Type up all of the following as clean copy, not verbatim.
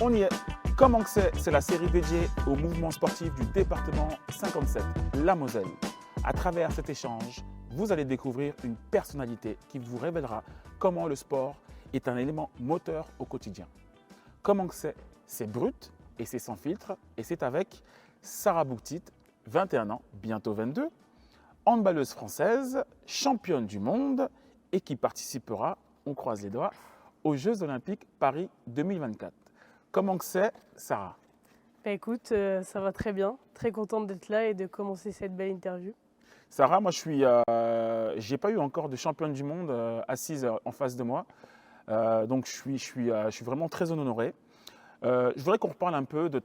On y est. Comment que c'est la série dédiée au mouvement sportif du département 57, la Moselle. À travers cet échange, vous allez découvrir une personnalité qui vous révélera comment le sport est un élément moteur au quotidien. Comment que c'est brut et c'est sans filtre et c'est avec Sarah Bouktit, 21 ans, bientôt 22, handballeuse française, championne du monde et qui participera, on croise les doigts, aux Jeux Olympiques Paris 2024. Comment que c'est, Sarah? Bah écoute, ça va très bien. Très contente d'être là et de commencer cette belle interview. Sarah, moi j'ai pas eu encore de championne du monde assise en face de moi, donc je suis vraiment très honoré. Je voudrais qu'on reparle un peu de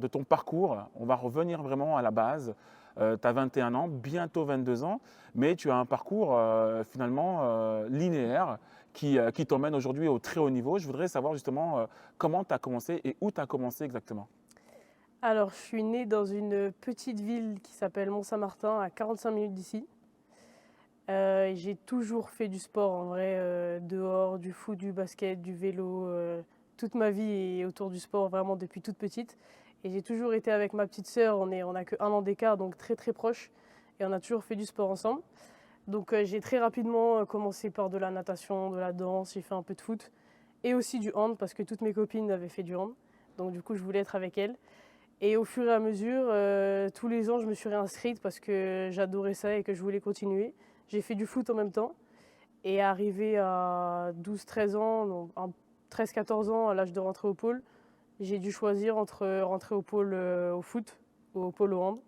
ton parcours. On va revenir vraiment à la base. Tu as 21 ans, bientôt 22 ans, mais tu as un parcours finalement linéaire qui t'emmène aujourd'hui au très haut niveau. Je voudrais savoir justement comment tu as commencé et où tu as commencé exactement. Alors, je suis née dans une petite ville qui s'appelle Mont-Saint-Martin, à 45 minutes d'ici. J'ai toujours fait du sport en vrai, dehors, du foot, du basket, du vélo. Toute ma vie est autour du sport vraiment depuis toute petite. Et j'ai toujours été avec ma petite sœur, on a que 1 an d'écart, donc très très proche. Et on a toujours fait du sport ensemble. Donc j'ai très rapidement commencé par de la natation, de la danse, j'ai fait un peu de foot. Et aussi du hand, parce que toutes mes copines avaient fait du hand. Donc du coup, je voulais être avec elles. Et au fur et à mesure, tous les ans, je me suis réinscrite parce que j'adorais ça et que je voulais continuer. J'ai fait du foot en même temps. Et arrivé à 12-13 ans, non, 13-14 ans, à l'âge de rentrer au pôle, j'ai dû choisir entre rentrer au pôle au foot ou au pôle au hand.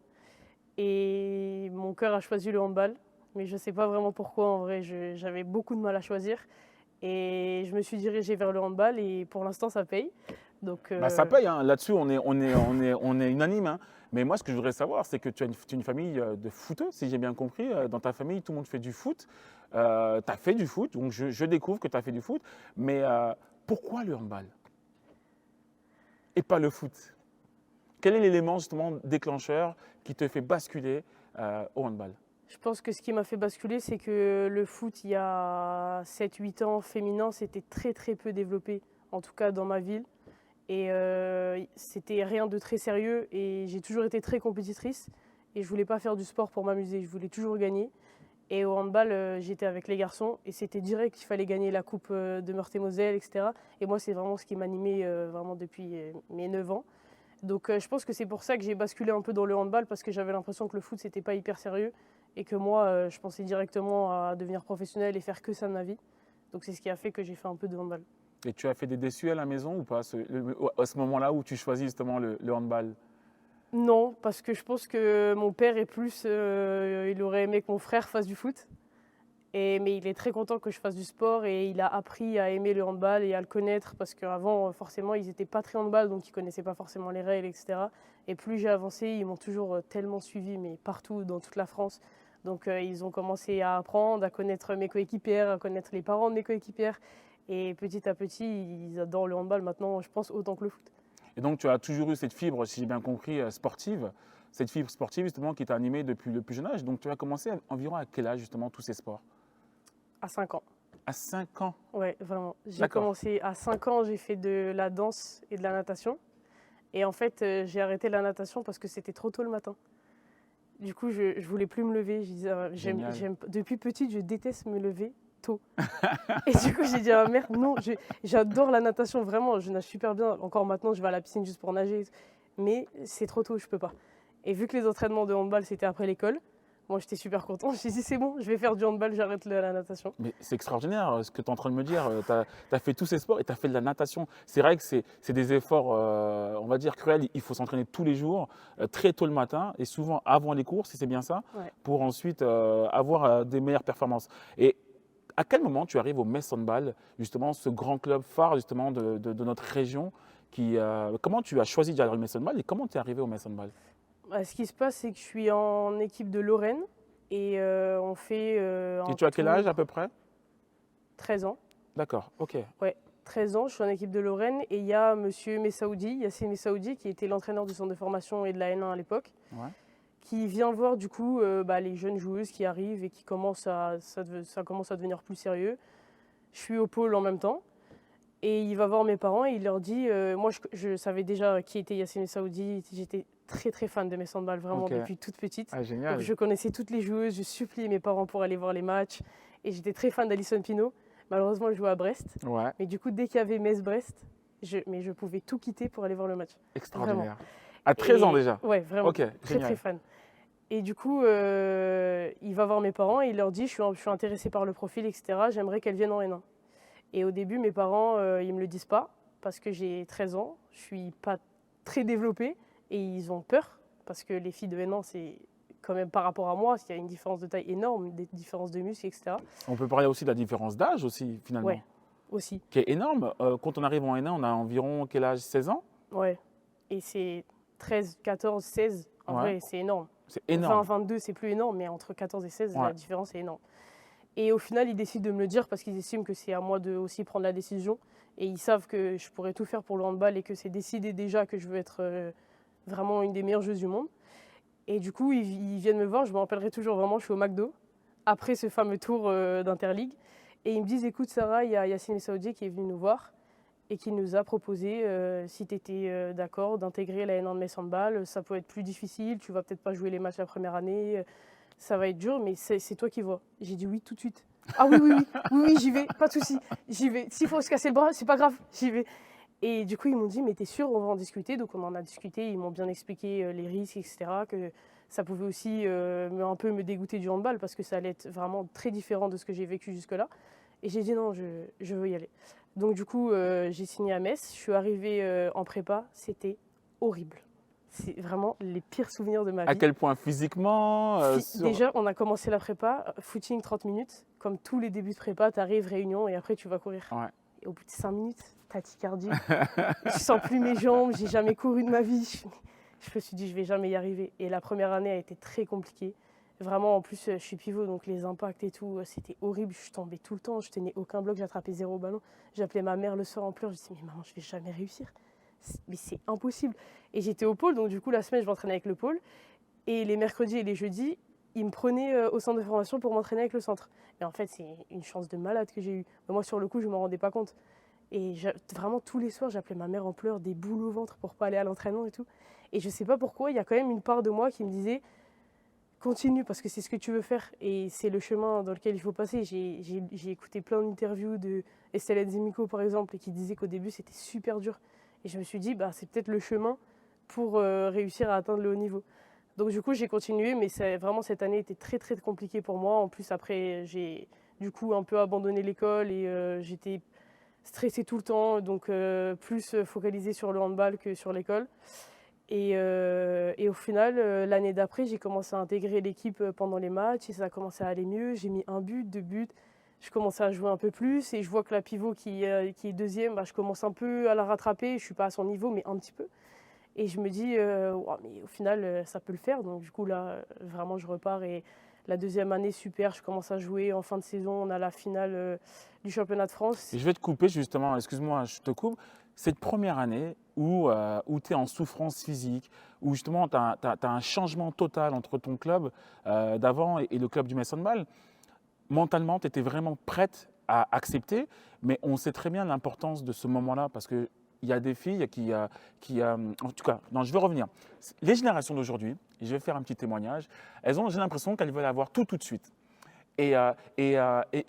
Et mon cœur a choisi le handball. Mais je ne sais pas vraiment pourquoi, en vrai, j'avais beaucoup de mal à choisir. Et je me suis dirigée vers le handball et pour l'instant, ça paye. Donc, Bah, ça paye, hein. Là-dessus on est unanime, hein. Mais moi ce que je voudrais savoir, c'est que tu as une famille de footeux, si j'ai bien compris. Dans ta famille, tout le monde fait du foot. Tu as fait du foot, donc je découvre que tu as fait du foot. Mais pourquoi le handball et pas le foot? Quel est l'élément justement déclencheur qui te fait basculer au handball? je pense que ce qui m'a fait basculer, c'est que le foot, il y a 7-8 ans, féminin, c'était très très peu développé, en tout cas dans ma ville. Et c'était rien de très sérieux. Et j'ai toujours été très compétitrice. Et je voulais pas faire du sport pour m'amuser, je voulais toujours gagner. Et au handball, j'étais avec les garçons. Et c'était direct qu'il fallait gagner la coupe de Meurthe-et-Moselle, etc. Et moi, c'est vraiment ce qui m'animait vraiment depuis mes 9 ans. Donc je pense que c'est pour ça que j'ai basculé un peu dans le handball, parce que j'avais l'impression que le foot, c'était pas hyper sérieux. Et que moi, je pensais directement à devenir professionnel et faire que ça de ma vie. Donc c'est ce qui a fait que j'ai fait un peu de handball. Et tu as fait des déçus à la maison ou pas à ce moment-là où tu choisis justement le handball? Non, parce que je pense que mon père est plus, il aurait aimé que mon frère fasse du foot. Mais il est très content que je fasse du sport et il a appris à aimer le handball et à le connaître parce qu'avant, forcément, ils n'étaient pas très handball, donc ils ne connaissaient pas forcément les règles, etc. Et plus j'ai avancé, ils m'ont toujours tellement suivi, mais partout, dans toute la France. Donc ils ont commencé à apprendre, à connaître mes coéquipières, à connaître les parents de mes coéquipières. Et petit à petit, ils adorent le handball maintenant, je pense, autant que le foot. Et donc tu as toujours eu cette fibre, si j'ai bien compris, sportive, cette fibre sportive justement qui t'a animé depuis le plus jeune âge. Donc tu as commencé environ à quel âge justement tous ces sports? À 5 ans. À 5 ans. Ouais, vraiment. J'ai D'accord. commencé à 5 ans, j'ai fait de la danse et de la natation. Et en fait, j'ai arrêté la natation parce que c'était trop tôt le matin. Du coup, je voulais plus me lever. Je disais, Génial. depuis petite, je déteste me lever tôt. Et du coup, j'ai dit, ah merde, non, j'adore la natation, vraiment, je nage super bien. Encore maintenant, je vais à la piscine juste pour nager. Mais c'est trop tôt, je peux pas. Et vu que les entraînements de handball, c'était après l'école, moi, j'étais super contente. J'ai dit, c'est bon, je vais faire du handball, j'arrête la natation. Mais c'est extraordinaire ce que tu es en train de me dire. Tu as fait tous ces sports et tu as fait de la natation. C'est vrai que c'est des efforts, on va dire, cruels. Il faut s'entraîner tous les jours, très tôt le matin et souvent avant les courses, si c'est bien ça, Ouais. pour ensuite avoir des meilleures performances. Et à quel moment tu arrives au Metz Handball, justement, ce grand club phare justement de notre région comment tu as choisi d'y aller au Metz Handball et comment tu es arrivé au Metz Handball? Bah, ce qui se passe, c'est que je suis en équipe de Lorraine et on fait Et un tu as quel âge à tour peu près? 13 ans. D'accord, ok. Ouais, 13 ans, je suis en équipe de Lorraine et il y a monsieur Messaoudi, Yassine Messaoudi, qui était l'entraîneur du centre de formation et de la N1 à l'époque, Ouais. qui vient voir du coup les jeunes joueuses qui arrivent et qui commencent ça commence à devenir plus sérieux. Je suis au pôle en même temps Et il va voir mes parents et il leur dit, moi je savais déjà qui était Yacine Saoudi, j'étais très très fan de mes handball vraiment Ok. depuis toute petite. Ah, Donc génial. je connaissais toutes les joueuses, je suppliais mes parents pour aller voir les matchs et j'étais très fan d'Alison Pinault. Malheureusement, elle jouait à Brest, Ouais, mais du coup dès qu'il y avait Metz-Brest, je pouvais tout quitter pour aller voir le match. extraordinaire. À 13 ans Et déjà. ouais, vraiment Ok, très très génial. fan. Et du coup, il va voir mes parents et il leur dit, je suis intéressé par le profil, etc. J'aimerais qu'elle vienne en N1. Et au début, mes parents, ils me le disent pas parce que j'ai 13 ans, je suis pas très développée et ils ont peur parce que les filles de N1, c'est quand même par rapport à moi, il y a une différence de taille énorme, des différences de muscles, etc. On peut parler aussi de la différence d'âge aussi, finalement, Ouais, aussi. qui est énorme. Quand on arrive en N1, on a environ quel âge? 16 ans? Ouais. Et c'est 13, 14, 16, en Ouais. vrai, c'est énorme. C'est 20, énorme. 22, c'est plus énorme, mais entre 14 et 16, Ouais. la différence est énorme. Et au final, ils décident de me le dire parce qu'ils estiment que c'est à moi de aussi prendre la décision. Et ils savent que je pourrais tout faire pour le handball et que c'est décidé déjà que je veux être vraiment une des meilleures joueuses du monde. Et du coup, ils viennent me voir, je me rappellerai toujours vraiment, je suis au McDo, après ce fameux tour d'Interligue. Et ils me disent, écoute Sarah, il y a Yacine Saoudi qui est venu nous voir et qui nous a proposé, si tu étais d'accord, d'intégrer la N1 de Metz Handball. Ça peut être plus difficile, tu vas peut-être pas jouer les matchs la première année, ça va être dur, mais c'est toi qui vois. J'ai dit oui tout de suite. Ah oui, oui, oui, oui, oui, j'y vais, pas de souci, j'y vais. S'il faut se casser le bras, c'est pas grave, j'y vais. Et du coup, ils m'ont dit, mais t'es sûr, on va en discuter. Donc on en a discuté, ils m'ont bien expliqué les risques, etc. Que ça pouvait aussi un peu me dégoûter du handball parce que ça allait être vraiment très différent de ce que j'ai vécu jusque-là. Et j'ai dit non, je veux y aller. Donc du coup, j'ai signé à Metz. Je suis arrivée en prépa, c'était horrible. C'est vraiment les pires souvenirs de ma À vie. quel point physiquement Déjà, on a commencé la prépa, footing 30 minutes. Comme tous les débuts de prépa, tu arrives, réunion, et après tu vas courir. Ouais. Et au bout de 5 minutes, tachycardie. Je sens plus mes jambes, j'ai jamais couru de ma vie. Je me suis dit, je vais jamais y arriver. Et la première année a été très compliquée. Vraiment, en plus, je suis pivot, donc les impacts et tout, c'était horrible. Je tombais tout le temps, je tenais aucun bloc, j'attrapais 0 ballon. J'appelais ma mère le soir en pleurs, je disais, mais maman, je vais jamais réussir. Mais c'est impossible. Et j'étais au pôle, donc du coup, la semaine, je m'entraînais avec le pôle. Et les mercredis et les jeudis, ils me prenaient au centre de formation pour m'entraîner avec le centre. Et en fait, c'est une chance de malade que j'ai eue. Mais moi, sur le coup, je ne m'en rendais pas compte. Et vraiment, tous les soirs, j'appelais ma mère en pleurs, des boules au ventre pour pas aller à l'entraînement et tout. Et je sais pas pourquoi, il y a quand même une part de moi qui me disait continue parce que c'est ce que tu veux faire et c'est le chemin dans lequel il faut passer. J'ai écouté plein d'interviews de Estelle Zimico par exemple et qui disait qu'au début c'était super dur. Et je me suis dit, bah, c'est peut-être le chemin pour réussir à atteindre le haut niveau. Donc du coup j'ai continué, mais vraiment cette année était très très compliquée pour moi. En plus après j'ai du coup un peu abandonné l'école et j'étais stressée tout le temps, donc plus focalisée sur le handball que sur l'école. Et au final, l'année d'après, j'ai commencé à intégrer l'équipe pendant les matchs et ça a commencé à aller mieux. J'ai mis 1 but, 2 buts. Je commençais à jouer un peu plus et je vois que la pivot qui est deuxième, bah, je commence un peu à la rattraper. Je ne suis pas à son niveau, mais un petit peu. Et je me dis, wow, mais au final, ça peut le faire. Donc du coup, là, vraiment, je repars. Et la deuxième année, super, je commence à jouer. En fin de saison, on a la finale du championnat de France. Et je vais te couper justement, excuse-moi, je te coupe. Cette première année où tu es en souffrance physique, où justement tu as un changement total entre ton club d'avant et le club du Metz Handball, mentalement, tu étais vraiment prête à accepter, mais on sait très bien l'importance de ce moment-là parce qu'il y a des filles en tout cas, non, je vais revenir. Les générations d'aujourd'hui, et je vais faire un petit témoignage, j'ai l'impression qu'elles veulent avoir tout de suite. Et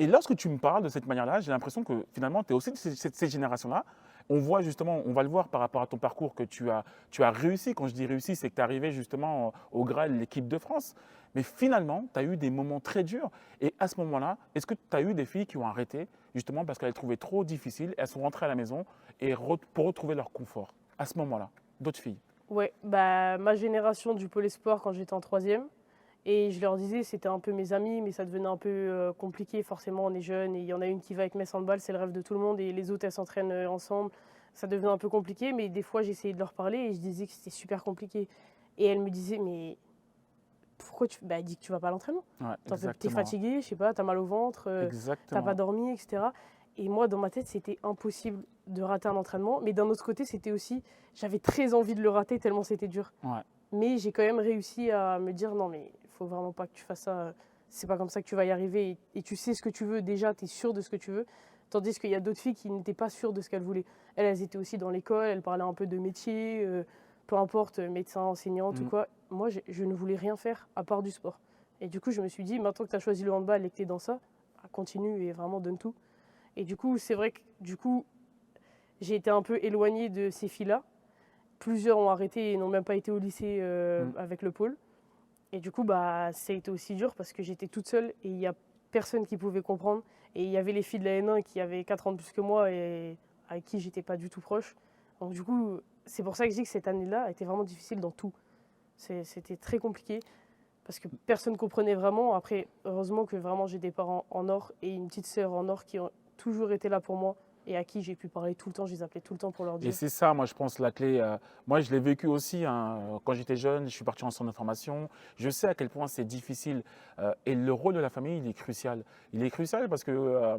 lorsque tu me parles de cette manière-là, j'ai l'impression que finalement, tu es aussi de cette génération-là. On voit justement, on va le voir par rapport à ton parcours que tu as réussi. Quand je dis réussi, c'est que tu es arrivé justement au Graal de l'équipe de France. Mais finalement, tu as eu des moments très durs. Et à ce moment-là, est-ce que tu as eu des filles qui ont arrêté justement parce qu'elles trouvaient trop difficile, elles sont rentrées à la maison et pour retrouver leur confort à ce moment-là, d'autres filles? Ouais, bah, ma génération du pôle espoir quand j'étais en troisième. Et je leur disais, c'était un peu mes amis, mais ça devenait un peu compliqué. Forcément, on est jeunes et il y en a une qui va avec Metz Handball, c'est le rêve de tout le monde. Et les autres, elles s'entraînent ensemble. Ça devenait un peu compliqué, mais des fois, j'essayais de leur parler et je disais que c'était super compliqué. Et elles me disaient, mais pourquoi tu... Bah, dis que tu vas pas à l'entraînement. Ouais, T'es exactement. fatigué, je sais pas, t'as mal au ventre, t'as Exactement. pas dormi, etc. Et moi, dans ma tête, c'était impossible de rater un entraînement. Mais d'un autre côté, c'était aussi, j'avais très envie de le rater tellement c'était dur. Ouais. Mais j'ai quand même réussi à me dire non, mais il faut vraiment pas que tu fasses ça. C'est pas comme ça que tu vas y arriver. Et tu sais ce que tu veux déjà, tu es sûr de ce que tu veux. Tandis qu'il y a d'autres filles qui n'étaient pas sûres de ce qu'elles voulaient. Elles étaient aussi dans l'école, elles parlaient un peu de métier, peu importe, médecin, enseignante ou quoi. Moi, je ne voulais rien faire à part du sport. Et du coup, je me suis dit, maintenant que tu as choisi le handball et que tu es dans ça, continue et vraiment donne tout. Et du coup, c'est vrai que j'ai été un peu éloignée de ces filles-là. Plusieurs ont arrêté et n'ont même pas été au lycée avec le pôle. Et du coup, ça a été aussi dur parce que j'étais toute seule et il n'y a personne qui pouvait comprendre. Et il y avait les filles de la N1 qui avaient 4 ans de plus que moi et avec qui j'étais pas du tout proche. Donc du coup, c'est pour ça que je dis que cette année-là a été vraiment difficile dans tout. C'était très compliqué parce que personne ne comprenait vraiment. Après, heureusement que vraiment j'ai des parents en or et une petite sœur en or qui ont toujours été là pour moi et à qui j'ai pu parler tout le temps. Je les appelais tout le temps pour leur Et dire. c'est ça, moi, je pense, la clé. Moi, je l'ai vécu aussi hein, quand j'étais jeune. Je suis parti en centre d'information. Je sais à quel point c'est difficile. Et le rôle de la famille, il est crucial. Il est crucial parce que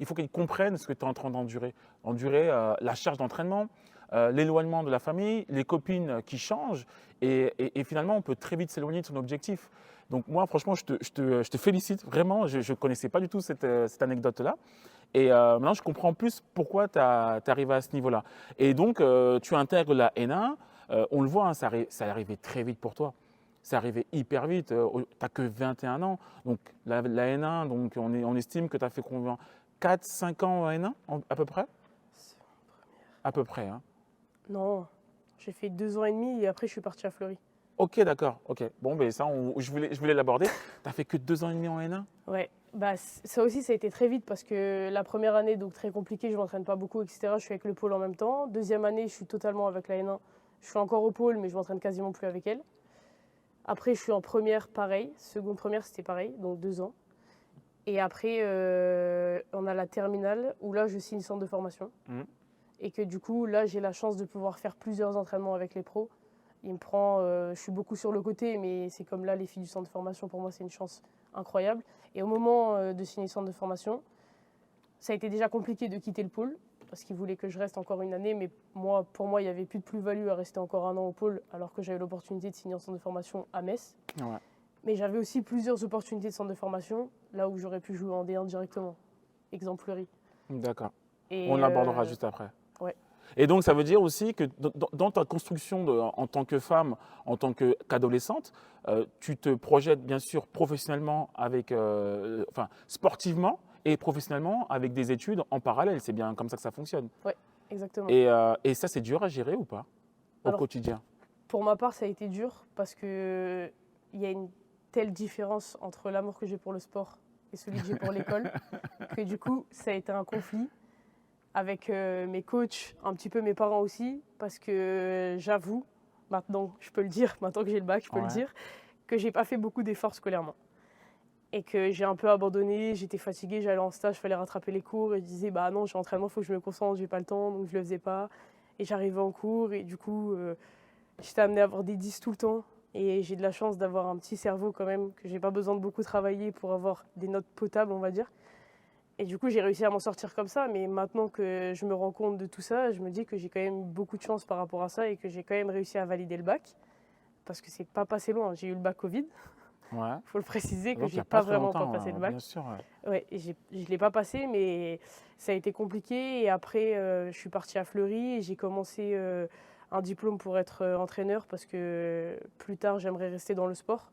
il faut qu'ils comprennent ce que tu es en train d'endurer. Endurer la charge d'entraînement, l'éloignement de la famille, les copines qui changent. Et finalement, on peut très vite s'éloigner de son objectif. Donc moi, franchement, je te félicite. Vraiment, je ne connaissais pas du tout cette anecdote-là. Et maintenant, je comprends plus pourquoi tu es arrivé à ce niveau-là. Et donc, tu intègres la N1. On le voit, hein, ça est arrivé très vite pour toi. C'est arrivé hyper vite. Tu n'as que 21 ans. Donc, la N1, donc, on estime que tu as fait combien 4-5 ans en N1 à peu près À peu près. Hein. Non, j'ai fait 2 ans et demi et après je suis partie à Fleury. Ok, d'accord. Ok. Bon, ben ça, je voulais l'aborder. Tu n'as fait que 2 ans et demi en N1 Ouais, ça aussi ça a été très vite parce que la première année, donc très compliquée, je m'entraîne pas beaucoup, etc. Je suis avec le pôle en même temps. Deuxième année, je suis totalement avec la N1. Je suis encore au pôle, mais je m'entraîne quasiment plus avec elle. Après, je suis en première, pareil. Seconde première, c'était pareil, donc 2 ans. Et après, on a la terminale où là, je signe centre de formation. Et que du coup, là, j'ai la chance de pouvoir faire plusieurs entraînements avec les pros. Il me prend, je suis beaucoup sur le côté, mais c'est comme là, les filles du centre de formation, pour moi, c'est une chance incroyable. Et au moment de signer le centre de formation, ça a été déjà compliqué de quitter le pôle, parce qu'ils voulaient que je reste encore une année, mais pour moi, il n'y avait plus de plus-value à rester encore un an au pôle, alors que j'avais l'opportunité de signer en centre de formation à Metz. Ouais. Mais j'avais aussi plusieurs opportunités de centre de formation, là où j'aurais pu jouer en D1 directement. Exemple Fleury. D'accord. Et On l'abordera juste après. Ouais. Et donc, ça veut dire aussi que dans ta construction en tant que femme, en tant qu'adolescente, tu te projettes bien sûr professionnellement, sportivement et professionnellement avec des études en parallèle. C'est bien comme ça que ça fonctionne. Oui, exactement. Et ça, c'est dur à gérer ou pas au quotidien? Pour ma part, ça a été dur parce qu'il y a une telle différence entre l'amour que j'ai pour le sport et celui que j'ai pour l'école que du coup, ça a été un conflit avec mes coachs, un petit peu mes parents aussi, parce que j'avoue, maintenant je peux le dire, maintenant que j'ai le bac, je peux le dire, que j'ai pas fait beaucoup d'efforts scolairement. Et que j'ai un peu abandonné, j'étais fatiguée, j'allais en stage, il fallait rattraper les cours, et je disais, bah non, j'ai entraînement, il faut que je me concentre, j'ai pas le temps, donc je le faisais pas. Et j'arrivais en cours, et du coup, j'étais amenée à avoir des 10 tout le temps. Et j'ai de la chance d'avoir un petit cerveau quand même, que j'ai pas besoin de beaucoup travailler pour avoir des notes potables, on va dire. Et du coup, j'ai réussi à m'en sortir comme ça. Mais maintenant que je me rends compte de tout ça, je me dis que j'ai quand même beaucoup de chance par rapport à ça et que j'ai quand même réussi à valider le bac. Parce que c'est pas passé loin. J'ai eu le bac Covid. Ouais. Faut le préciser que Donc, j'ai pas vraiment pas passé le bac. Bien sûr, Ouais, je l'ai pas passé, mais ça a été compliqué. Et après, je suis partie à Fleury et j'ai commencé un diplôme pour être entraîneur parce que plus tard, j'aimerais rester dans le sport.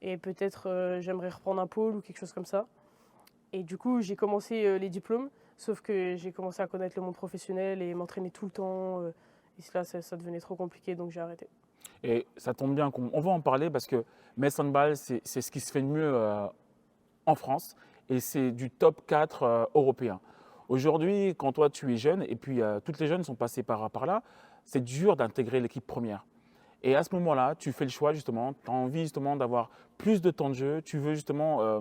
Et peut-être j'aimerais reprendre un pôle ou quelque chose comme ça. Et du coup, j'ai commencé les diplômes, sauf que j'ai commencé à connaître le monde professionnel et m'entraîner tout le temps. Et là, ça devenait trop compliqué, donc j'ai arrêté. Et ça tombe bien qu'on va en parler parce que Metz Handball, c'est ce qui se fait de mieux en France et c'est du top 4 européen. Aujourd'hui, quand toi tu es jeune, et puis toutes les jeunes sont passées par là, c'est dur d'intégrer l'équipe première. Et à ce moment-là, tu fais le choix justement, tu as envie justement d'avoir plus de temps de jeu, tu veux justement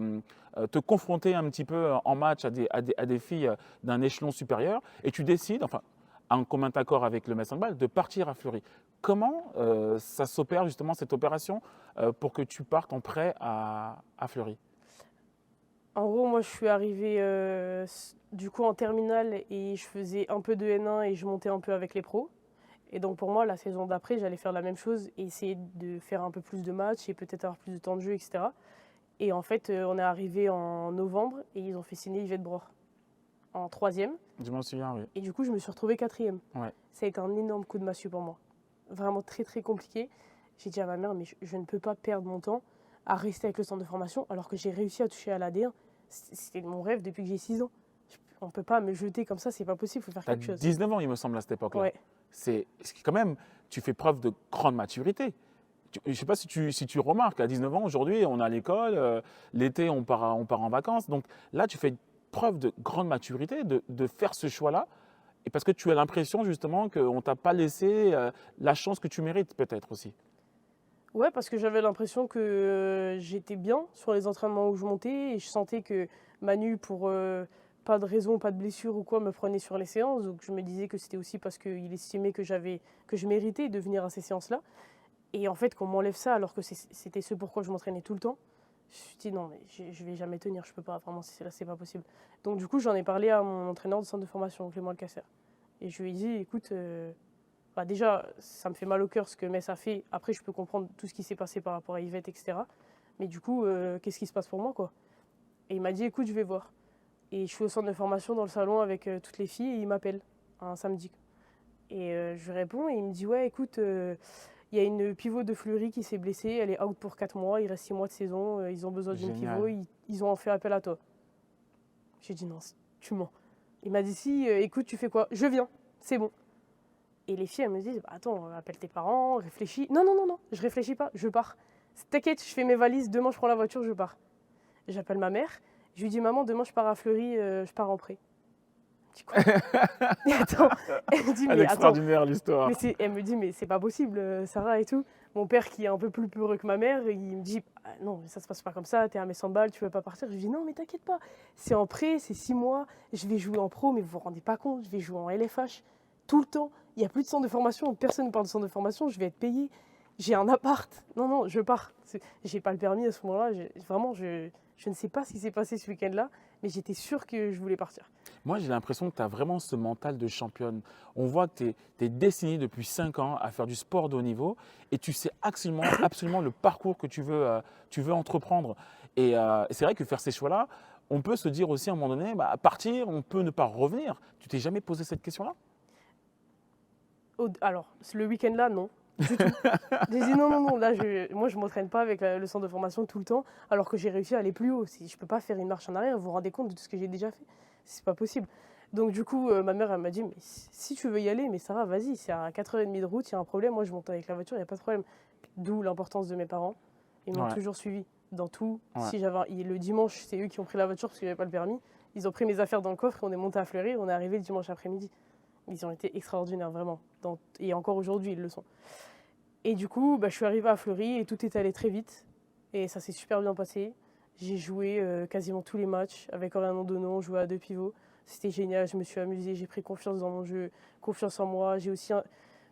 te confronter un petit peu en match à des filles d'un échelon supérieur et tu décides, enfin en commun accord avec le Metz Handball, de partir à Fleury. Comment ça s'opère justement cette opération pour que tu partes en prêt à Fleury? En gros, moi je suis arrivée du coup en terminale et je faisais un peu de N1 et je montais un peu avec les pros. Et donc pour moi, la saison d'après, j'allais faire la même chose et essayer de faire un peu plus de matchs et peut-être avoir plus de temps de jeu, etc. Et en fait, on est arrivé en novembre et ils ont fait signer Yvette Bror. en troisième. Je m'en souviens, oui. Et du coup, je me suis retrouvée quatrième. Ouais. Ça a été un énorme coup de massue pour moi. Vraiment très, très compliqué. J'ai dit à ma mère, mais je ne peux pas perdre mon temps à rester avec le centre de formation alors que j'ai réussi à toucher à l'AD1. C'était mon rêve depuis que j'ai 6 ans. On ne peut pas me jeter comme ça, c'est pas possible, il faut faire Tu as quelque chose. 19 ans, il me semble, à cette époque-là. Ouais. C'est quand même, tu fais preuve de grande maturité. Je ne sais pas si tu remarques, à 19 ans, aujourd'hui, on est à l'école, l'été, on part en vacances. Donc là, tu fais preuve de grande maturité de faire ce choix-là. Et parce que tu as l'impression, justement, qu'on ne t'a pas laissé la chance que tu mérites, peut-être aussi. Ouais, parce que j'avais l'impression que j'étais bien sur les entraînements où je montais et je sentais que Manu, pour pas de raison, pas de blessure ou quoi, me prenait sur les séances. Donc je me disais que c'était aussi parce qu'il estimait que je méritais de venir à ces séances-là. Et en fait, qu'on m'enlève ça alors que c'était ce pourquoi je m'entraînais tout le temps, je me suis dit non, mais je vais jamais tenir, je peux pas, vraiment, c'est pas possible. Donc du coup, j'en ai parlé à mon entraîneur de centre de formation, Clément Alcacer. Et je lui ai dit, écoute, bah déjà, ça me fait mal au cœur ce que Metz a fait. Après, je peux comprendre tout ce qui s'est passé par rapport à Yvette, etc. Mais du coup, qu'est-ce qui se passe pour moi, quoi? Et il m'a dit, écoute, je vais voir. Et je suis au centre de formation dans le salon avec toutes les filles et il m'appelle un samedi. Et je lui réponds et il me dit, ouais, écoute, il y a une pivot de Fleury qui s'est blessée, elle est out pour 4 mois, il reste 6 mois de saison, ils ont besoin d'une Génial. pivot, ils ont fait appel à toi. J'ai dit, non, tu mens. Il m'a dit, si, écoute, tu fais quoi? Je viens, c'est bon. Et les filles, elles me disent, bah, attends, appelle tes parents, réfléchis. Non, non, non, non, je réfléchis pas, je pars. T'inquiète, je fais mes valises, demain je prends la voiture, je pars. J'appelle ma mère, je lui dis, maman, demain je pars à Fleury, je pars en prêt. Je dis, quoi? Mais attends, elle me dit, Elle est mais attends. extraordinaire, l'histoire. Elle me dit, mais c'est pas possible, Sarah et tout. Mon père, qui est un peu plus peureux que ma mère, il me dit, ah, non, ça se passe pas comme ça, t'es à mes 100 balles, tu veux pas partir. Je lui dis, non, mais t'inquiète pas, c'est en prêt, c'est 6 mois, je vais jouer en pro, mais vous vous rendez pas compte, je vais jouer en LFH tout le temps. Il n'y a plus de centre de formation, personne ne parle de centre de formation, je vais être payé. J'ai un appart. Non, non, je pars. J'ai pas le permis à ce moment-là. Vraiment, je ne sais pas ce qui s'est passé ce week-end-là, mais j'étais sûre que je voulais partir. Moi, j'ai l'impression que tu as vraiment ce mental de championne. On voit que tu es destinée depuis 5 ans à faire du sport de haut niveau et tu sais absolument le parcours que tu veux entreprendre. Et c'est vrai que faire ces choix-là, on peut se dire aussi à un moment donné, bah, partir, on peut ne pas revenir. Tu t'es jamais posé cette question-là? Alors, le week-end-là, non. Du tout. J'ai dit non, non, non, là, moi, je ne m'entraîne pas avec le centre de formation tout le temps, alors que j'ai réussi à aller plus haut. Je ne peux pas faire une marche en arrière, vous vous rendez compte de tout ce que j'ai déjà fait? C'est pas possible. Donc, du coup, ma mère, elle m'a dit, mais si tu veux y aller, mais Sarah, vas-y, c'est à 4h30 de route, il y a un problème, moi, je monte avec la voiture, il n'y a pas de problème. D'où l'importance de mes parents. Ils m'ont toujours suivi dans tout. Ouais. Si le dimanche, c'est eux qui ont pris la voiture parce que j'avais pas le permis. Ils ont pris mes affaires dans le coffre et on est monté à Fleury, on est arrivé le dimanche après-midi. Ils ont été extraordinaires, vraiment. Et encore aujourd'hui, ils le sont. Et du coup, je suis arrivée à Fleury et tout est allé très vite. Et ça s'est super bien passé. J'ai joué quasiment tous les matchs avec Orion Donon, on jouait à 2 pivots. C'était génial, je me suis amusée, j'ai pris confiance dans mon jeu, confiance en moi. J'ai aussi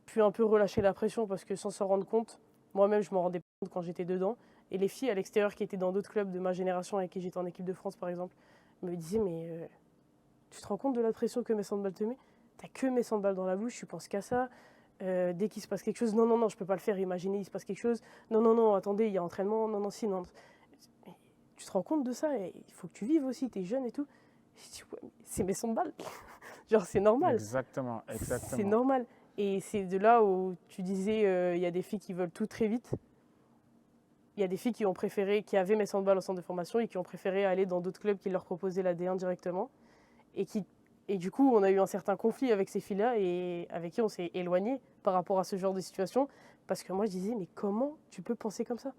pu un peu relâcher la pression parce que sans s'en rendre compte, moi-même, je m'en rendais pas compte quand j'étais dedans. Et les filles à l'extérieur qui étaient dans d'autres clubs de ma génération avec qui j'étais en équipe de France, par exemple, me disaient, mais tu te rends compte de la pression que mes handballs te met? T'as que mes handballs dans la bouche, tu penses qu'à ça. Dès qu'il se passe quelque chose, non, non, non, je peux pas le faire, imaginez, il se passe quelque chose. Non, non, non, attendez, il y a entraînement, non, non, si, non. Mais tu te rends compte de ça? Et il faut que tu vives aussi, t'es jeune et tout. Je dis, ouais, c'est mes handballs. Genre, c'est normal. Exactement, exactement. C'est normal. Et c'est de là où tu disais, il y a des filles qui veulent tout très vite. Il y a des filles qui avaient mes handballs au centre de formation et qui ont préféré aller dans d'autres clubs qui leur proposaient la D1 directement. Et du coup, on a eu un certain conflit avec ces filles-là et avec qui on s'est éloigné par rapport à ce genre de situation. Parce que moi, je disais, mais comment tu peux penser comme ça?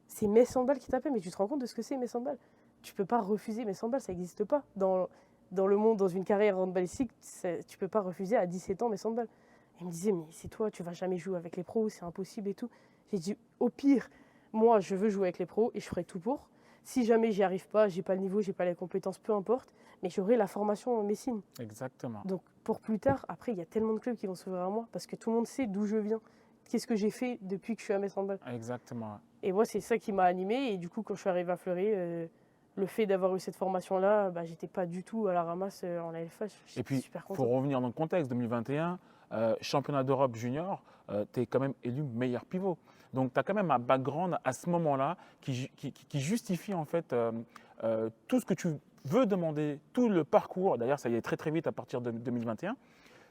C'est mes handballs qui t'appellent, mais tu te rends compte de ce que c'est mes handballs? Tu peux pas refuser mes handballs, ça n'existe pas. Dans le monde, dans une carrière handballistique, tu peux pas refuser à 17 ans mes handballs. Il me disait, mais c'est toi, tu vas jamais jouer avec les pros, c'est impossible et tout. J'ai dit, au pire, moi, je veux jouer avec les pros et je ferai tout pour. Si jamais j'y arrive pas, j'ai pas le niveau, j'ai pas les compétences, peu importe, mais j'aurai la formation en Messine. Exactement. Donc pour plus tard, après, il y a tellement de clubs qui vont s'ouvrir à moi parce que tout le monde sait d'où je viens, qu'est-ce que j'ai fait depuis que je suis à Metz Handball. Exactement. Et moi, c'est ça qui m'a animée. Et du coup, quand je suis arrivée à Fleury, le fait d'avoir eu cette formation-là, j'étais pas du tout à la ramasse en LFH. Et puis, super il content. faut revenir dans le contexte 2021, championnat d'Europe junior, tu es quand même élu meilleur pivot. Donc, tu as quand même un background à ce moment-là qui justifie en fait tout ce que tu veux demander tout le parcours, d'ailleurs ça y est très très vite à partir de 2021,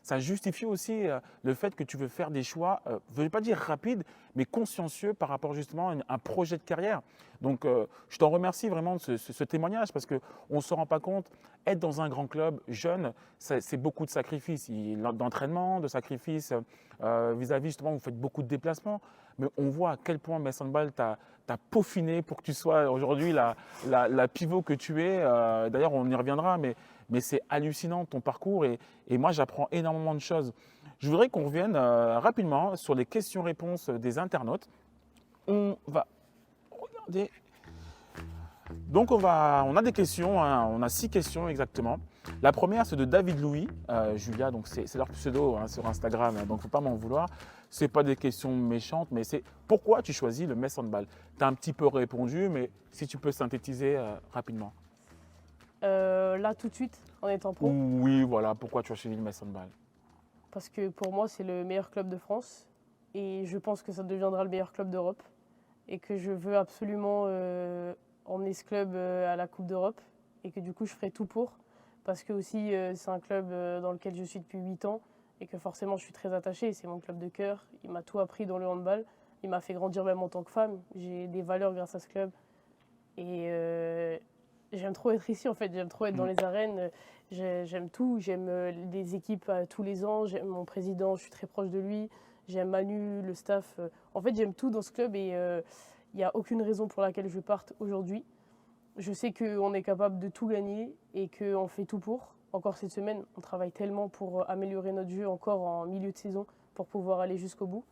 ça justifie aussi le fait que tu veux faire des choix, je ne veux pas dire rapides, mais consciencieux par rapport justement à un projet de carrière. Donc je t'en remercie vraiment de ce témoignage parce qu'on ne se rend pas compte, être dans un grand club jeune, c'est beaucoup de sacrifices, d'entraînement, de sacrifices vis-à-vis justement, vous faites beaucoup de déplacements, mais on voit à quel point Metz Handball t'a peaufiné pour que tu sois aujourd'hui la pivot que tu es. D'ailleurs, on y reviendra, mais c'est hallucinant ton parcours et moi, j'apprends énormément de choses. Je voudrais qu'on revienne rapidement sur les questions-réponses des internautes. On va regarder. Donc, on a des questions, hein, on a 6 questions exactement. La première, c'est de David Louis. Julia, donc c'est leur pseudo hein, sur Instagram, donc il ne faut pas m'en vouloir. Ce n'est pas des questions méchantes, mais c'est pourquoi tu choisis le Metz Handball. Tu as un petit peu répondu, mais si tu peux synthétiser rapidement. Là, tout de suite, en étant pro. Oui, voilà, pourquoi tu as choisi le Metz Handball? Parce que pour moi, c'est le meilleur club de France. Et je pense que ça deviendra le meilleur club d'Europe. Et que je veux absolument emmener ce club à la Coupe d'Europe. Et que du coup, je ferai tout pour. Parce que aussi, c'est un club dans lequel je suis depuis 8 ans. Et que forcément, je suis très attachée. C'est mon club de cœur. Il m'a tout appris dans le handball. Il m'a fait grandir même en tant que femme. J'ai des valeurs grâce à ce club. Et j'aime trop être ici, en fait. J'aime trop être dans les arènes. J'aime tout. J'aime les équipes tous les ans. J'aime mon président. Je suis très proche de lui. J'aime Manu, le staff. En fait, j'aime tout dans ce club. Et il n'y a aucune raison pour laquelle je parte aujourd'hui. Je sais qu'on est capable de tout gagner et qu'on fait tout pour. Encore cette semaine, on travaille tellement pour améliorer notre jeu encore en milieu de saison pour pouvoir aller jusqu'au bout.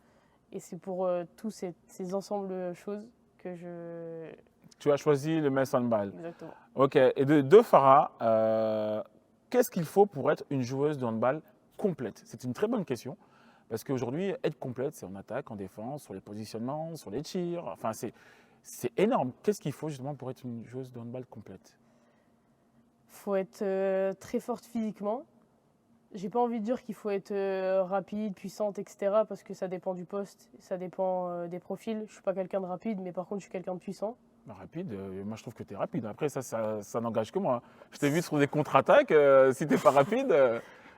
Et c'est pour tous ces ensembles de choses que je... Tu as choisi le Metz Handball. Exactement. Ok, et de Farah, qu'est-ce qu'il faut pour être une joueuse de handball complète? C'est une très bonne question. Parce qu'aujourd'hui, être complète, c'est en attaque, en défense, sur les positionnements, sur les tirs. Enfin, c'est énorme. Qu'est-ce qu'il faut justement pour être une joueuse de handball complète? Il faut être très forte physiquement. J'ai pas envie de dire qu'il faut être rapide, puissante, etc. Parce que ça dépend du poste, ça dépend des profils. Je suis pas quelqu'un de rapide, mais par contre, je suis quelqu'un de puissant. Rapide, moi je trouve que tu es rapide. Après, ça n'engage que moi. Je t'ai vu sur des contre-attaques. Si tu n'es pas rapide.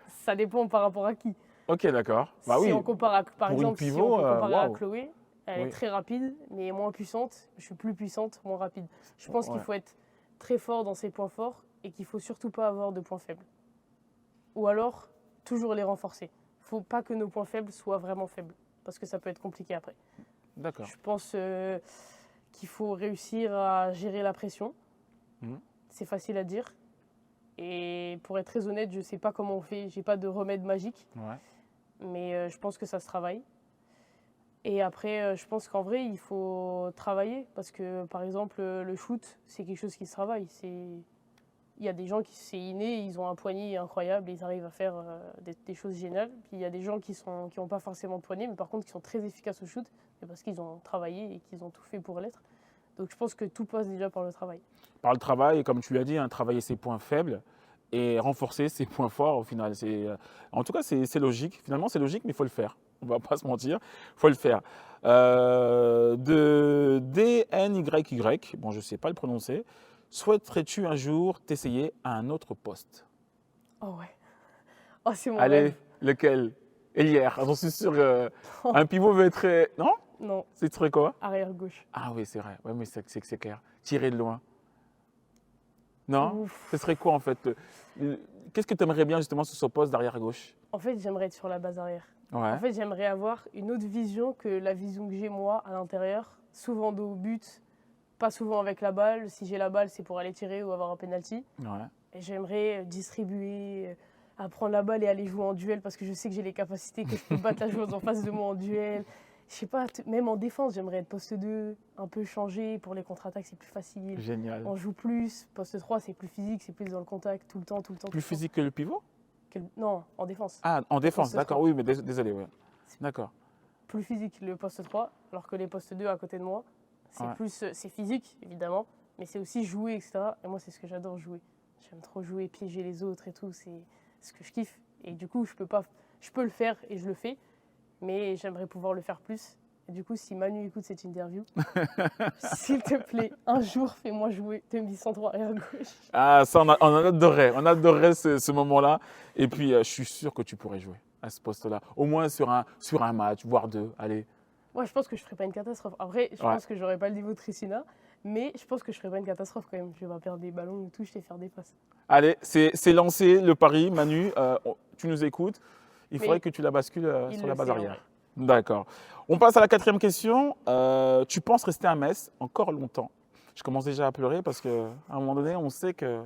Ça dépend par rapport à qui. Ok, d'accord. Bah, Si oui. on compare par exemple, pivot, si on peut comparer à wow. Chloé, elle Oui. est très rapide, mais moins puissante. Je suis plus puissante, moins rapide. Je pense Ouais. qu'il faut être très fort dans ses points forts et qu'il faut surtout pas avoir de points faibles. Ou alors, toujours les renforcer. Il ne faut pas que nos points faibles soient vraiment faibles, parce que ça peut être compliqué après. D'accord. Je pense qu'il faut réussir à gérer la pression. C'est facile à dire. Et pour être très honnête, je ne sais pas comment on fait. Je n'ai pas de remède magique. Ouais. Mais je pense que ça se travaille. Et après, je pense qu'en vrai, il faut travailler. Parce que, par exemple, le shoot, c'est quelque chose qui se travaille. Il y a des gens qui, c'est inné, ils ont un poignet incroyable, ils arrivent à faire des choses géniales. Puis il y a des gens qui n'ont pas forcément de poignet, mais par contre qui sont très efficaces au shoot, parce qu'ils ont travaillé et qu'ils ont tout fait pour l'être. Donc je pense que tout passe déjà par le travail. Par le travail, et comme tu l'as dit, hein, travailler ses points faibles et renforcer ses points forts au final. En tout cas, c'est logique. Finalement, c'est logique, mais il faut le faire. On ne va pas se mentir, il faut le faire. De DNYY, bon, je ne sais pas le prononcer. Souhaiterais-tu un jour t'essayer à un autre poste? Oh ouais. Oh, c'est mon Allez, rêve. lequel? Et hier, j'en suis sûr. Un pivot veut être. Non? Non, C'est serait quoi? arrière gauche. Ah oui, c'est vrai. Ouais, mais c'est clair. Tirer de loin. Non? Ouf. Ce serait quoi en fait? Qu'est-ce que tu aimerais bien justement sur ce poste d'arrière gauche? En fait, j'aimerais être sur la base arrière. Ouais. En fait, j'aimerais avoir une autre vision que la vision que j'ai moi à l'intérieur. Souvent dos au but, pas souvent avec la balle. Si j'ai la balle, c'est pour aller tirer ou avoir un penalty. Ouais. Et j'aimerais distribuer, apprendre la balle et aller jouer en duel parce que je sais que j'ai les capacités, que je peux battre la joueuse en face de moi en duel. Je sais pas, même en défense, j'aimerais être poste 2, un peu changé. Pour les contre-attaques, c'est plus facile. Génial. On joue plus. Poste 3, c'est plus physique, c'est plus dans le contact, tout le temps. Plus tout le temps. physique que le pivot? Non, en défense. Ah, en défense, Poste d'accord, 3. oui, mais désolé, ouais. D'accord. Plus physique le poste 3, alors que les postes 2 à côté de moi, c'est Ouais. plus, c'est physique évidemment, mais c'est aussi jouer, etc. Et moi, c'est ce que j'adore, jouer. J'aime trop jouer, piéger les autres et tout, c'est ce que je kiffe. Et du coup, je peux le faire et je le fais, mais j'aimerais pouvoir le faire plus. Et du coup, si Manu écoute cette interview, s'il te plaît, un jour, fais-moi jouer 2003 arrière gauche. Ah, ça, on adorerait ce moment-là. Et puis, je suis sûr que tu pourrais jouer à ce poste-là. Au moins sur un match, voire deux. Allez. Ouais, je pense que je ne ferais pas une catastrophe. Après, je Ouais. pense que j'aurais pas le niveau de Trissina, mais je pense que je ferais pas une catastrophe quand même. Je vais pas perdre des ballons ou tout, je vais faire des passes. Allez, c'est lancé le pari. Manu, tu nous écoutes. Il Mais faudrait que tu la bascules il sur le la base sait, en arrière. vrai. D'accord. On passe à la 4e question. Tu penses rester à Metz encore longtemps? Je commence déjà à pleurer parce qu'à un moment donné, on sait que…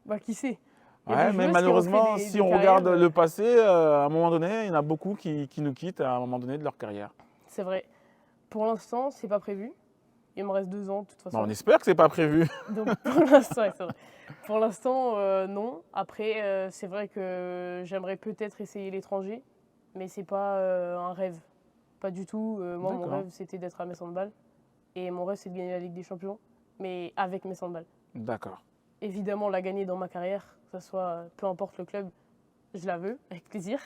Bah, qui sait? Il y a Ouais, des mais joueuses qui ont fait malheureusement, des si on carrières, regarde le passé, à un moment donné, il y en a beaucoup qui nous quittent à un moment donné de leur carrière. C'est vrai. Pour l'instant, c'est pas prévu. Il me reste 2 ans de toute Bon, façon. on espère que c'est pas prévu. Donc pour l'instant, ouais, c'est vrai. Pour l'instant, non. Après, c'est vrai que j'aimerais peut-être essayer l'étranger, mais c'est pas un rêve. Pas du tout. Moi, mon D'accord. rêve, c'était d'être à Metz Handball. Et mon rêve, c'est de gagner la Ligue des Champions, mais avec Metz Handball. D'accord. Évidemment, la gagner dans ma carrière, que ce soit peu importe le club, je la veux, avec plaisir.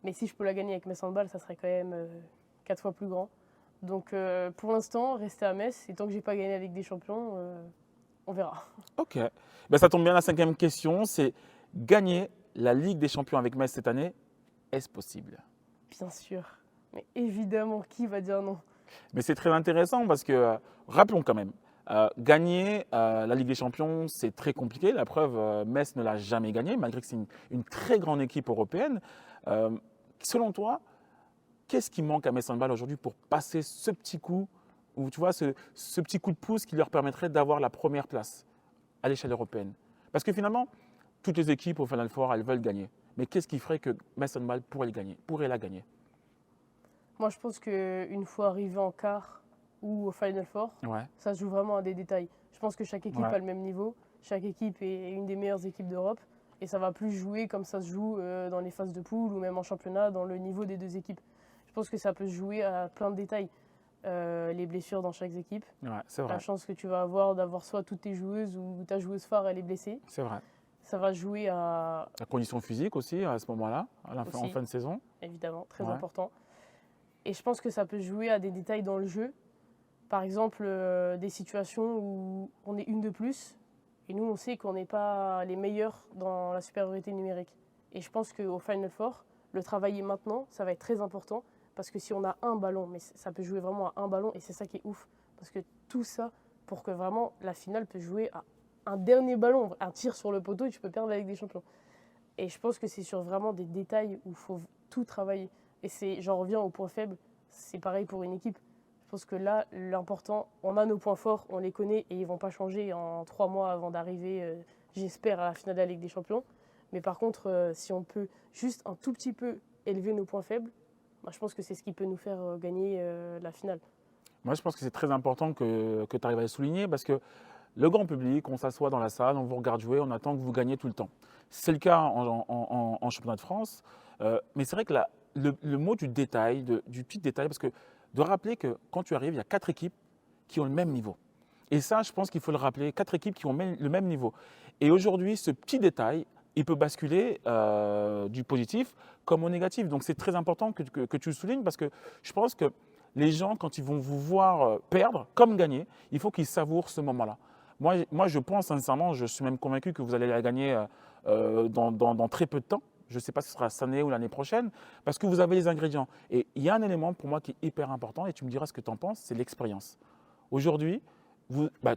Mais si je peux la gagner avec Metz Handball, ça serait quand même 4 fois plus grand. Donc pour l'instant, rester à Metz, et tant que j'ai pas gagné la Ligue des Champions, on verra. Ok. Ben, ça tombe bien, la 5e question, c'est gagner la Ligue des Champions avec Metz cette année, est-ce possible? Bien sûr. Mais évidemment, qui va dire non? Mais c'est très intéressant parce que, rappelons quand même, gagner la Ligue des Champions, c'est très compliqué. La preuve, Metz ne l'a jamais gagné, malgré que c'est une très grande équipe européenne. Selon toi, qu'est-ce qui manque à Metz Handball aujourd'hui pour passer ce petit coup, ou tu vois, ce petit coup de pouce qui leur permettrait d'avoir la première place à l'échelle européenne? Parce que finalement, toutes les équipes au Final Four, elles veulent gagner. Mais qu'est-ce qui ferait que Metz Handball pourrait la gagner? Moi, je pense qu'une fois arrivé en quart ou au Final Four, Ouais, ça se joue vraiment à des détails. Je pense que chaque équipe Ouais. a le même niveau. Chaque équipe est une des meilleures équipes d'Europe. Et ça va plus jouer comme ça se joue dans les phases de poule ou même en championnat, dans le niveau des 2 équipes. Je pense que ça peut se jouer à plein de détails. Les blessures dans chaque équipe, ouais, c'est vrai, la chance que tu vas avoir d'avoir soit toutes tes joueuses ou ta joueuse phare elle est blessée. c'est vrai. Ça va jouer à, La condition physique aussi à ce moment-là, en Aussi. fin de saison. évidemment, très Ouais. important. Et je pense que ça peut jouer à des détails dans le jeu. Par exemple, des situations où on est une de plus. Et nous, on sait qu'on n'est pas les meilleurs dans la supériorité numérique. Et je pense qu'au Final Four, le travailler maintenant, ça va être très important. Parce que si on a un ballon, mais ça peut jouer vraiment à un ballon. Et c'est ça qui est ouf. Parce que tout ça, pour que vraiment la finale peut jouer à un dernier ballon, un tir sur le poteau, et tu peux perdre la Ligue des Champions. Et je pense que c'est sur vraiment des détails où il faut tout travailler. Et j'en reviens au point faible, c'est pareil pour une équipe. Je pense que là, l'important, on a nos points forts, on les connaît et ils ne vont pas changer en 3 mois avant d'arriver, j'espère, à la finale de la Ligue des Champions. Mais par contre, si on peut juste un tout petit peu élever nos points faibles, je pense que c'est ce qui peut nous faire gagner la finale. Moi, je pense que c'est très important que tu arrives à le souligner parce que le grand public, on s'assoit dans la salle, on vous regarde jouer, on attend que vous gagnez tout le temps. C'est le cas en championnat de France. Mais c'est vrai que le mot du détail, du petit détail, parce que de rappeler que quand tu arrives, il y a 4 équipes qui ont le même niveau. Et ça, je pense qu'il faut le rappeler, 4 équipes qui ont le même niveau. Et aujourd'hui, ce petit détail, il peut basculer du positif comme au négatif. Donc c'est très important que tu le soulignes parce que je pense que les gens, quand ils vont vous voir perdre comme gagner, il faut qu'ils savourent ce moment-là. Moi, je pense sincèrement, je suis même convaincu que vous allez la gagner dans très peu de temps. Je ne sais pas si ce sera cette année ou l'année prochaine, parce que vous avez les ingrédients. Et il y a un élément pour moi qui est hyper important, et tu me diras ce que tu en penses, c'est l'expérience. Aujourd'hui,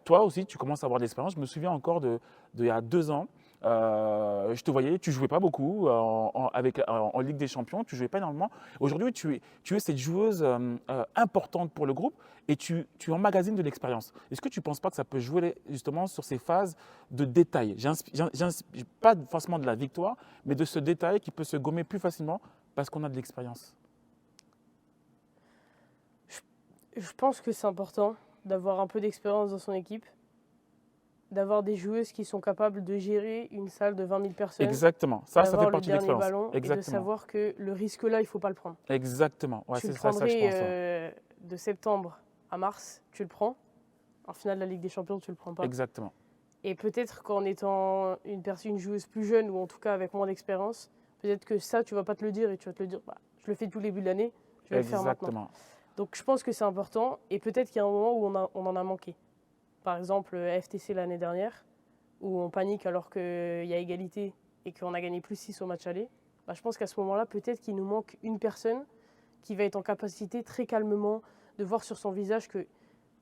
toi aussi, tu commences à avoir de l'expérience. Je me souviens encore il y a 2 ans, je te voyais, tu ne jouais pas beaucoup en Ligue des Champions, tu ne jouais pas énormément. Aujourd'hui, tu es cette joueuse importante pour le groupe et tu emmagasines de l'expérience. Est-ce que tu ne penses pas que ça peut jouer justement sur ces phases de détail? Pas forcément de la victoire, mais de ce détail qui peut se gommer plus facilement parce qu'on a de l'expérience. Je pense que c'est important d'avoir un peu d'expérience dans son équipe, d'avoir des joueuses qui sont capables de gérer une salle de 20 000 personnes. Exactement, ça fait partie de l'expérience. Ballon et de savoir que le risque là, il ne faut pas le prendre. Exactement, ouais, tu c'est le ça que je pense. De septembre à mars, tu le prends. En finale de la Ligue des Champions, tu ne le prends pas. Exactement. Et peut-être qu'en étant une joueuse plus jeune ou en tout cas avec moins d'expérience, peut-être que ça, tu ne vas pas te le dire et tu vas te le dire, je le fais depuis le début de l'année, je vais le faire maintenant. Donc je pense que c'est important et peut-être qu'il y a un moment où on en a manqué. Par exemple, FTC l'année dernière, où on panique alors qu'il y a égalité et qu'on a gagné +6 au match aller. Bah, je pense qu'à ce moment-là, peut-être qu'il nous manque une personne qui va être en capacité très calmement de voir sur son visage que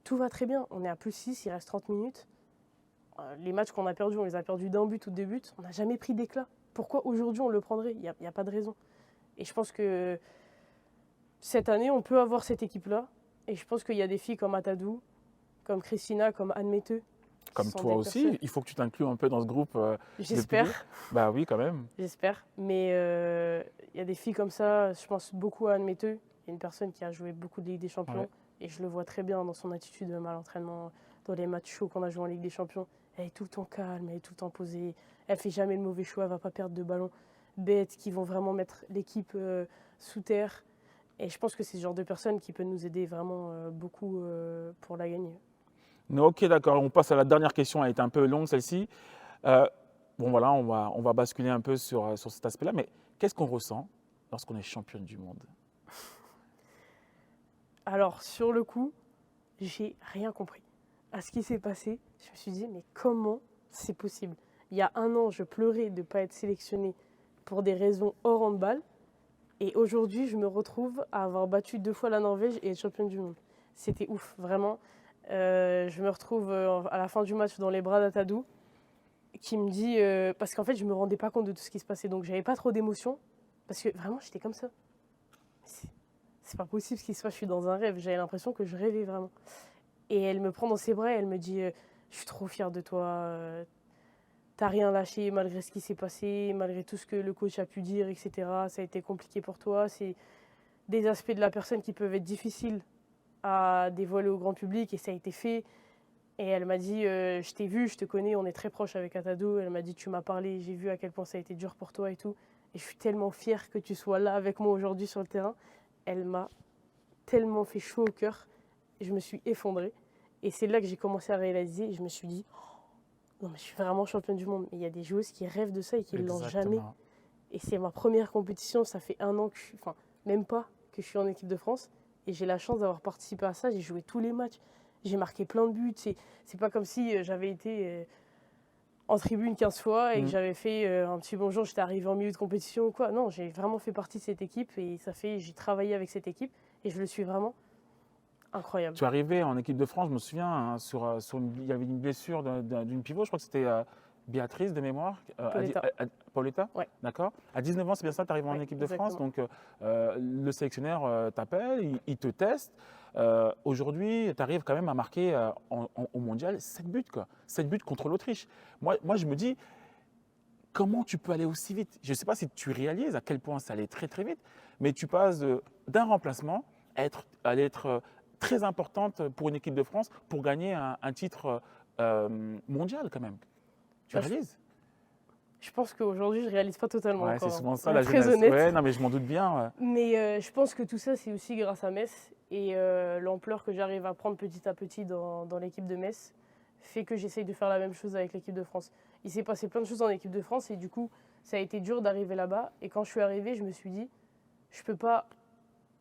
tout va très bien. On est à +6, il reste 30 minutes. Les matchs qu'on a perdus, on les a perdus d'un but ou deux buts. On n'a jamais pris d'éclat. Pourquoi aujourd'hui on le prendrait? Il n'y a pas de raison. Et je pense que cette année, on peut avoir cette équipe-là. Et je pense qu'il y a des filles comme Atadou, comme Christina, comme Anne Metteux. Comme toi aussi, il faut que tu t'inclues un peu dans ce groupe. J'espère. Bah oui, quand même. J'espère. Mais il y a des filles comme ça. Je pense beaucoup à Anne Metteux. Il y a une personne qui a joué beaucoup de Ligue des Champions. Ouais. Et je le vois très bien dans son attitude même à l'entraînement, dans les matchs chauds qu'on a joué en Ligue des Champions. Elle est tout le temps calme, elle est tout le temps posée. Elle fait jamais le mauvais choix, elle ne va pas perdre de ballon bêtes qui vont vraiment mettre l'équipe sous terre. Et je pense que c'est ce genre de personne qui peut nous aider vraiment beaucoup pour la gagner. Ok, d'accord. On passe à la dernière question. Elle est un peu longue, celle-ci. Bon, voilà, on va basculer un peu sur cet aspect-là. Mais qu'est-ce qu'on ressent lorsqu'on est championne du monde? Alors, sur le coup, j'ai rien compris à ce qui s'est passé. Je me suis dit, mais comment c'est possible? Il y a un an, je pleurais de ne pas être sélectionnée pour des raisons hors handball. Et aujourd'hui, je me retrouve à avoir battu 2 fois la Norvège et être championne du monde. C'était ouf, vraiment. Je me retrouve à la fin du match dans les bras d'Atadou qui me dit, parce qu'en fait je me rendais pas compte de tout ce qui se passait, donc j'avais pas trop d'émotion parce que vraiment j'étais comme ça. C'est pas possible ce qui se passe, je suis dans un rêve, j'avais l'impression que je rêvais vraiment. Et elle me prend dans ses bras et elle me dit, je suis trop fière de toi, t'as rien lâché malgré ce qui s'est passé, malgré tout ce que le coach a pu dire, etc. Ça a été compliqué pour toi, c'est des aspects de la personne qui peuvent être difficiles à dévoiler au grand public et ça a été fait. Et elle m'a dit, je t'ai vu, je te connais, on est très proches avec Atadou. Elle m'a dit, tu m'as parlé, j'ai vu à quel point ça a été dur pour toi et tout. Et je suis tellement fière que tu sois là avec moi aujourd'hui sur le terrain. Elle m'a tellement fait chaud au cœur. Et je me suis effondrée. Et c'est là que j'ai commencé à réaliser. Et je me suis dit, non mais je suis vraiment championne du monde. Mais il y a des joueuses qui rêvent de ça et qui ne l'ont jamais. Et c'est ma première compétition, ça fait un an que même pas, que je suis en équipe de France. Et j'ai la chance d'avoir participé à ça, j'ai joué tous les matchs, j'ai marqué plein de buts. C'est pas comme si j'avais été en tribune 15 fois et que j'avais fait un petit bonjour, j'étais arrivée en milieu de compétition ou quoi. Non, j'ai vraiment fait partie de cette équipe et j'ai travaillé avec cette équipe et je le suis vraiment incroyable. Tu es arrivé en équipe de France, je me souviens, hein, il y avait une blessure d'une pivot, je crois que c'était Béatrice de mémoire. Pauletta. Ouais. D'accord. À 19 ans, c'est bien ça, tu arrives en équipe de France, donc le sélectionneur t'appelle, il te teste. Aujourd'hui, tu arrives quand même à marquer au mondial 7 buts, quoi. 7 buts contre l'Autriche. Moi, je me dis, comment tu peux aller aussi vite? Je ne sais pas si tu réalises à quel point ça allait très très vite, mais tu passes d'un remplacement à être très importante pour une équipe de France pour gagner un titre mondial quand même. Tu réalises? Je pense qu'aujourd'hui, je ne réalise pas totalement ouais, encore. C'est souvent ça la très jeunesse. honnête. Ouais, non, mais je m'en doute bien. Mais je pense que tout ça, c'est aussi grâce à Metz. Et l'ampleur que j'arrive à prendre petit à petit dans l'équipe de Metz fait que j'essaye de faire la même chose avec l'équipe de France. Il s'est passé plein de choses en équipe de France et du coup, ça a été dur d'arriver là-bas. Et quand je suis arrivée, je me suis dit, je ne peux pas,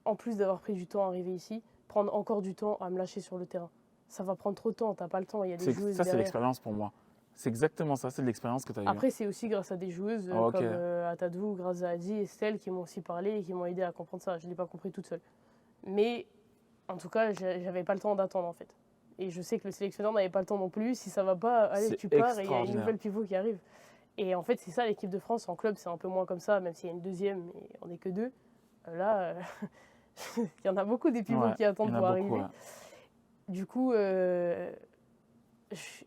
en plus d'avoir pris du temps à arriver ici, prendre encore du temps à me lâcher sur le terrain. Ça va prendre trop de temps, tu n'as pas le temps, il y a des joueuses ça, c'est derrière. l'expérience pour moi. C'est exactement ça, c'est de l'expérience que tu as eue. Après, c'est aussi grâce à des joueuses comme Atadou, grâce à Adi et Estelle qui m'ont aussi parlé et qui m'ont aidé à comprendre ça. Je ne l'ai pas compris toute seule. Mais en tout cas, j'avais pas le temps d'attendre en fait. Et je sais que le sélectionneur n'avait pas le temps non plus. Si ça va pas, allez, tu pars et il y a une nouvelle pivot qui arrive. Et en fait, c'est ça l'équipe de France. En club, c'est un peu moins comme ça, même s'il y a une deuxième et on n'est que deux. Là, il y en a beaucoup des pivots qui attendent pour arriver. Ouais. Du coup,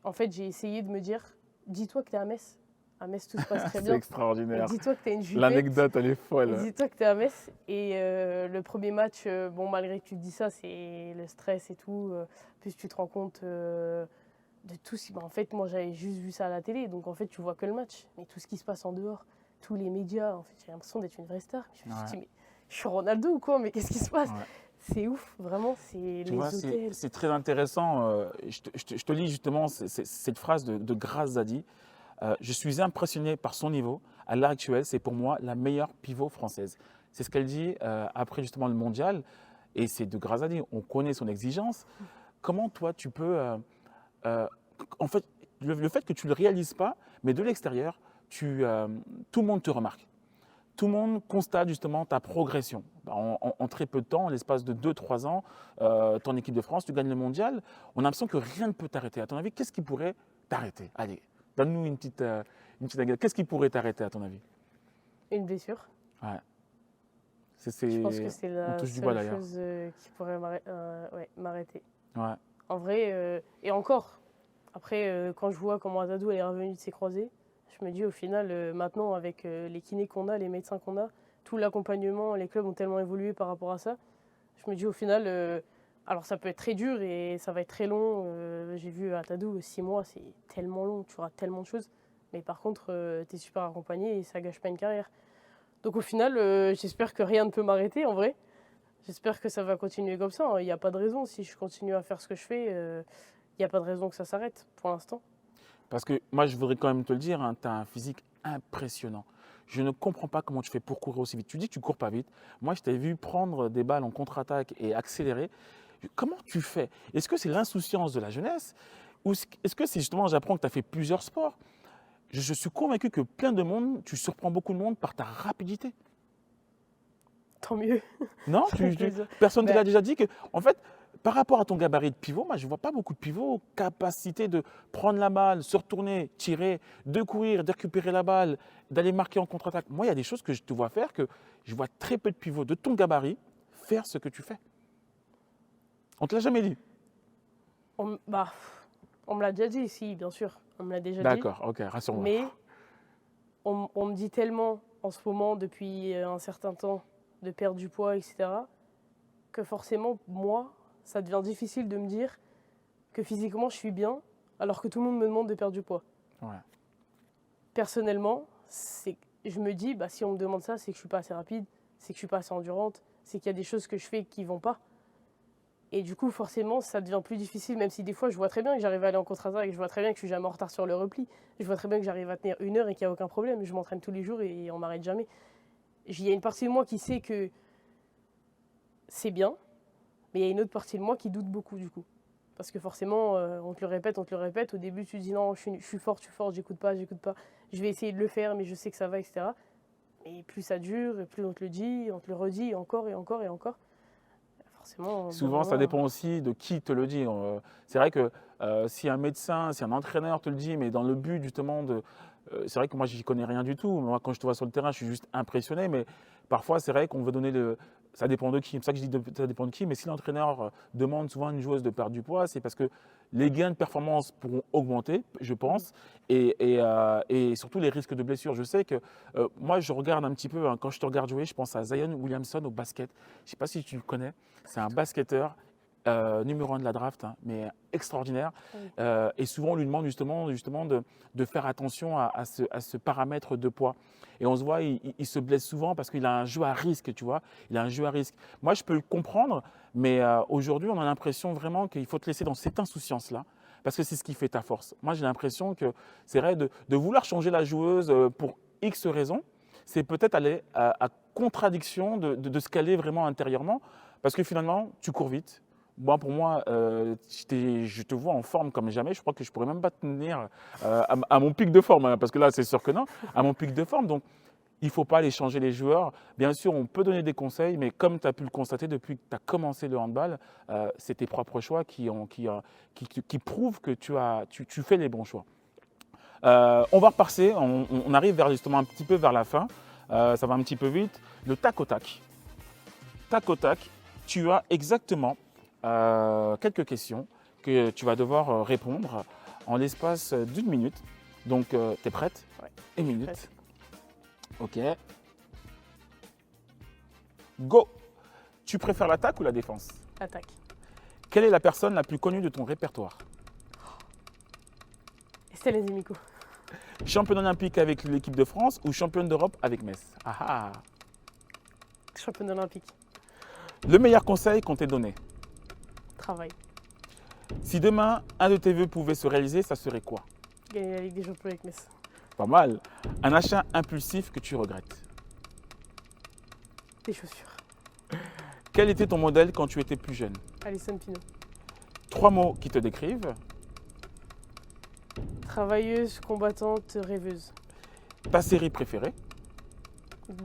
en fait, j'ai essayé de me dire, dis-toi que tu es à Metz. À Metz, tout se passe très bien. C'est extraordinaire. Dis-toi que tu as une jupette. L'anecdote, elle est folle. Dis-toi que tu es à Metz. Et le premier match, bon, malgré que tu te dis ça, c'est le stress et tout. Plus tu te rends compte de tout ce qui... en fait, moi, j'avais juste vu ça à la télé. Donc, en fait, tu vois que le match. Mais tout ce qui se passe en dehors, tous les médias, en fait, j'ai l'impression d'être une vraie star. Je me suis dit, mais je suis Ronaldo ou quoi? Mais qu'est-ce qui se passe? C'est ouf, vraiment, c'est les hôtels. C'est très intéressant. Je te lis justement cette phrase de Grace Zadi. Je suis impressionné par son niveau. À l'heure actuelle, c'est pour moi la meilleure pivot française. C'est ce qu'elle dit après justement le mondial. et c'est de grâce à Dieu, on connaît son exigence. Comment toi, tu peux… en fait, le fait que tu ne le réalises pas, mais de l'extérieur, tout le monde te remarque. Tout le monde constate justement ta progression. En très peu de temps, en l'espace de 2-3 ans, ton équipe de France, tu gagnes le mondial. On a l'impression que rien ne peut t'arrêter. À ton avis, qu'est-ce qui pourrait t'arrêter? Allez, donne-nous une petite anecdote. Qu'est-ce qui pourrait t'arrêter à ton avis? Une blessure. Ouais. Je pense que c'est on la touche du bois seule d'ailleurs. chose qui pourrait m'arrêter. Ouais. En vrai, et encore, après, quand je vois comment Atadou est revenu de ses croisés, je me dis au final, maintenant, avec les kinés qu'on a, les médecins qu'on a, tout l'accompagnement, les clubs ont tellement évolué par rapport à ça. Je me dis au final, alors ça peut être très dur et ça va être très long. J'ai vu Atadou, 6 mois, c'est tellement long, tu auras tellement de choses. Mais par contre, tu es super accompagné et ça gâche pas une carrière. Donc au final, j'espère que rien ne peut m'arrêter en vrai. J'espère que ça va continuer comme ça. Il n'y a pas de raison. Si je continue à faire ce que je fais, il n'y a pas de raison que ça s'arrête pour l'instant. Parce que moi, je voudrais quand même te le dire, hein, tu as un physique impressionnant. Je ne comprends pas comment tu fais pour courir aussi vite. Tu dis que tu ne cours pas vite. Moi, je t'ai vu prendre des balles en contre-attaque et accélérer. Comment tu fais? Est-ce que c'est l'insouciance de la jeunesse? Ou est-ce que c'est justement, j'apprends que tu as fait plusieurs sports? Je suis convaincu que plein de monde, tu surprends beaucoup de monde par ta rapidité. Tant mieux. Non, Ça fait plaisir. personne ne te Ben, l'a déjà dit que, en fait, par rapport à ton gabarit de pivot, moi, je ne vois pas beaucoup de pivots, capacité de prendre la balle, se retourner, tirer, de courir, de récupérer la balle, d'aller marquer en contre-attaque. Moi, il y a des choses que je te vois faire que je vois très peu de pivots de ton gabarit faire ce que tu fais. On ne te l'a jamais dit? on me l'a déjà dit, si, bien sûr. On me l'a déjà dit. D'accord, ok, rassure-moi. Mais on me dit tellement en ce moment, depuis un certain temps, de perdre du poids, etc., que forcément, moi, ça devient difficile de me dire que physiquement, je suis bien, alors que tout le monde me demande de perdre du poids. Ouais. Personnellement, je me dis, si on me demande ça, c'est que je ne suis pas assez rapide, c'est que je ne suis pas assez endurante, c'est qu'il y a des choses que je fais qui ne vont pas. Et du coup, forcément, ça devient plus difficile, même si des fois, je vois très bien que j'arrive à aller en contre-attaque, je vois très bien que je suis jamais en retard sur le repli, je vois très bien que j'arrive à tenir 1 heure et qu'il n'y a aucun problème. Je m'entraîne tous les jours et on m'arrête jamais. Il y a une partie de moi qui sait que c'est bien, mais il y a une autre partie de moi qui doute beaucoup, du coup. Parce que forcément, on te le répète. Au début, tu te dis non, je suis forte, j'écoute pas. Je vais essayer de le faire, mais je sais que ça va, etc. Et plus ça dure, et plus on te le dit, on te le redit, encore et encore et encore. Forcément, Souvent, ça dépend aussi de qui te le dit. C'est vrai que si un médecin, si un entraîneur te le dit, mais dans le but justement de… c'est vrai que moi, j'y connais rien du tout. Moi, quand je te vois sur le terrain, je suis juste impressionné. Mais parfois, c'est vrai qu'on veut donner le… Ça dépend de qui. C'est pour ça que je dis ça dépend de qui. Mais si l'entraîneur demande souvent à une joueuse de perdre du poids, c'est parce que les gains de performance pourront augmenter, je pense, et surtout les risques de blessure. Je sais que moi, je regarde un petit peu, hein, quand je te regarde jouer, je pense à Zion Williamson au basket. Je ne sais pas si tu le connais. C'est un basketteur numéro 1 de la draft, hein, mais extraordinaire. Oui. Et souvent, on lui demande justement de faire attention à ce paramètre de poids. Et on se voit, il se blesse souvent parce qu'il a un jeu à risque, tu vois. Il a un jeu à risque. Moi, je peux le comprendre, mais aujourd'hui, on a l'impression vraiment qu'il faut te laisser dans cette insouciance-là, parce que c'est ce qui fait ta force. Moi, j'ai l'impression que c'est vrai de vouloir changer la joueuse pour X raisons, c'est peut-être aller à contradiction de ce qu'elle est vraiment intérieurement, parce que finalement, tu cours vite. Moi, pour moi, je te vois en forme comme jamais. Je crois que je ne pourrais même pas tenir à mon pic de forme, hein, parce que là, c'est sûr que non, à mon pic de forme. Donc, il ne faut pas aller changer les joueurs. Bien sûr, on peut donner des conseils, mais comme tu as pu le constater depuis que tu as commencé le handball, c'est tes propres choix qui prouvent que tu fais les bons choix. On va repasser, on arrive justement un petit peu vers la fin. Ça va un petit peu vite. Le tac au tac. Tac au tac, tu as exactement quelques questions que tu vas devoir répondre en l'espace d'1 minute. Donc, tu es prête? Ouais. 1 minute. Prête. Ok. Go! Tu préfères l'attaque ou la défense? Attaque. Quelle est la personne la plus connue de ton répertoire? Estelle Ndimiko. Championne olympique avec l'équipe de France ou championne d'Europe avec Metz? Ah ah. Championne olympique. Le meilleur conseil qu'on t'ait donné? Travail. Si demain, un de tes vœux pouvait se réaliser, ça serait quoi? Gagner la Ligue des Champions avec Metz. Pas mal. Un achat impulsif que tu regrettes? Des chaussures. Quel était ton modèle quand tu étais plus jeune? Alison Pino. 3 mots qui te décrivent. Travailleuse, combattante, rêveuse. Ta série préférée?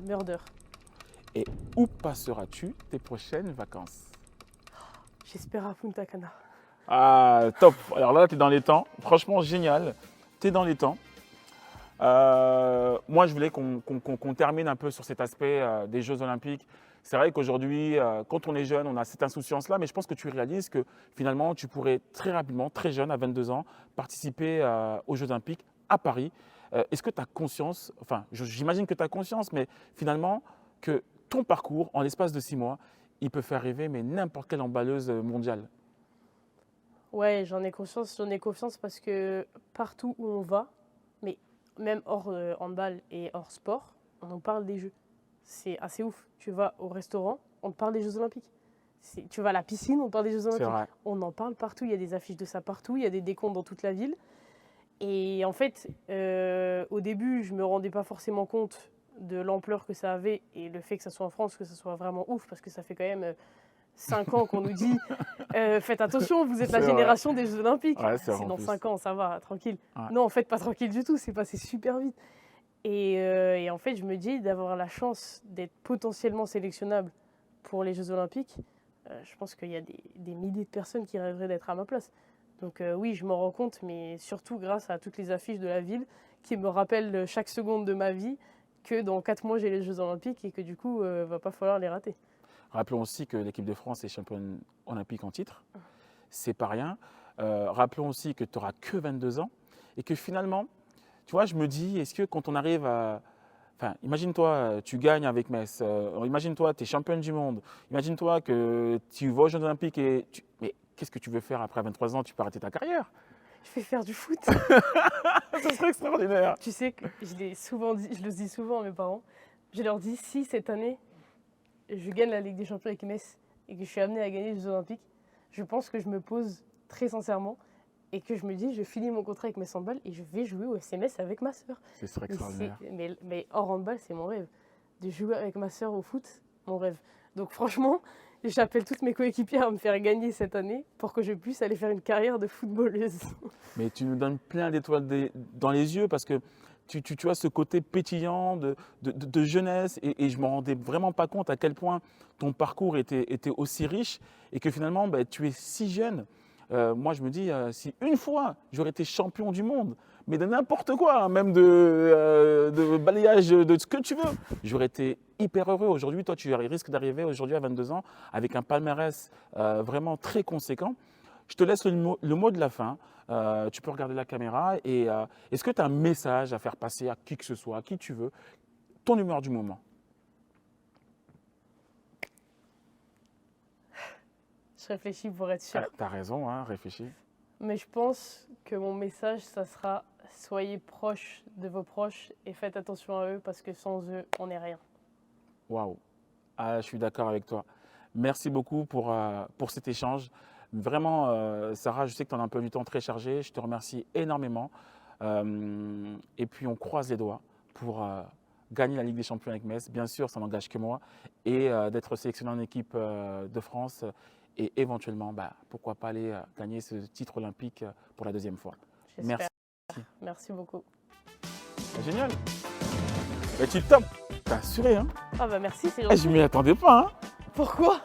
Murder. Et où passeras-tu tes prochaines vacances? J'espère à Punta Cana. Ah, top. Alors là, tu es dans les temps. Franchement, génial. Tu es dans les temps. Moi, je voulais qu'on termine un peu sur cet aspect des Jeux Olympiques. C'est vrai qu'aujourd'hui, quand on est jeune, on a cette insouciance-là, mais je pense que tu réalises que finalement, tu pourrais très rapidement, très jeune, à 22 ans, participer aux Jeux Olympiques à Paris. Est-ce que tu as conscience, enfin, j'imagine que tu as conscience, mais finalement, que ton parcours, en l'espace de 6 mois, il peut faire rêver mais n'importe quelle emballeuse mondiale? Ouais, j'en ai confiance parce que partout où on va, mais même hors handball et hors sport, on en parle des Jeux. C'est assez ouf. Tu vas au restaurant, on te parle des Jeux Olympiques. Tu vas à la piscine, on te parle des Jeux C'est Olympiques. vrai. On en parle partout, il y a des affiches de ça partout, il y a des décomptes dans toute la ville. Et en fait, au début, je ne me rendais pas forcément compte de l'ampleur que ça avait et le fait que ça soit en France, que ça soit vraiment ouf, parce que ça fait quand même 5 ans qu'on nous dit faites attention, vous êtes la C'est vrai. génération des Jeux Olympiques. Ouais, c'est vrai, C'est en dans plus. 5 ans, ça va, tranquille. Ouais. Non, en fait, pas tranquille du tout, c'est passé super vite. Et en fait, je me dis d'avoir la chance d'être potentiellement sélectionnable pour les Jeux Olympiques, je pense qu'il y a des milliers de personnes qui rêveraient d'être à ma place. Donc oui, je m'en rends compte, mais surtout grâce à toutes les affiches de la ville qui me rappellent chaque seconde de ma vie que dans 4 mois, j'ai les Jeux Olympiques et que du coup, va pas falloir les rater. Rappelons aussi que l'équipe de France est championne olympique en titre. C'est pas rien. Rappelons aussi que tu n'auras que 22 ans et que finalement, tu vois, je me dis, est-ce que quand on arrive à... Enfin, imagine-toi, tu gagnes avec Metz. Imagine-toi, tu es championne du monde. Imagine-toi que tu vas aux Jeux Olympiques et... Mais qu'est-ce que tu veux faire après 23 ans? Tu peux arrêter ta carrière. Je vais faire du foot. Ça serait extraordinaire. Tu sais que je l'ai souvent dit, je le dis souvent à mes parents. Je leur dis, si cette année, je gagne la Ligue des Champions avec Metz et que je suis amenée à gagner les Jeux Olympiques, je pense que je me pose très sincèrement et que je me dis, je finis mon contrat avec Metz Handball et je vais jouer au SMS avec ma sœur. Ce serait extraordinaire. Mais hors handball, c'est mon rêve. De jouer avec ma sœur au foot, mon rêve. Donc franchement, j'appelle toutes mes coéquipières à me faire gagner cette année pour que je puisse aller faire une carrière de footballeuse. Mais tu nous donnes plein d'étoiles dans les yeux parce que tu as ce côté pétillant de jeunesse et je ne me rendais vraiment pas compte à quel point ton parcours était aussi riche et que finalement tu es si jeune. Moi je me dis, si une fois j'aurais été champion du monde, mais de n'importe quoi, hein, même de balayage, de ce que tu veux, j'aurais été hyper heureux. Aujourd'hui, toi tu risques d'arriver aujourd'hui à 22 ans avec un palmarès vraiment très conséquent. Je te laisse le mot de la fin. Tu peux regarder la caméra et est-ce que tu as un message à faire passer à qui que ce soit, à qui tu veux, ton humeur du moment? Je réfléchis pour être sûre. Tu as raison, hein, réfléchis. Mais je pense que mon message, ça sera soyez proches de vos proches et faites attention à eux parce que sans eux, on n'est rien. Waouh, ah, je suis d'accord avec toi. Merci beaucoup pour cet échange. Vraiment, Sarah, je sais que tu en as un peu du temps très chargé. Je te remercie énormément. Et puis, on croise les doigts pour gagner la Ligue des Champions avec Metz. Bien sûr, ça n'engage que moi. Et d'être sélectionné en équipe de France. Et éventuellement, pourquoi pas aller gagner ce titre olympique pour la 2e fois. J'espère. Merci. Merci beaucoup. Génial. Tu es top. T'as assuré, hein? Ah bah merci, c'est Je gentil. m'y attendais pas, hein? Pourquoi?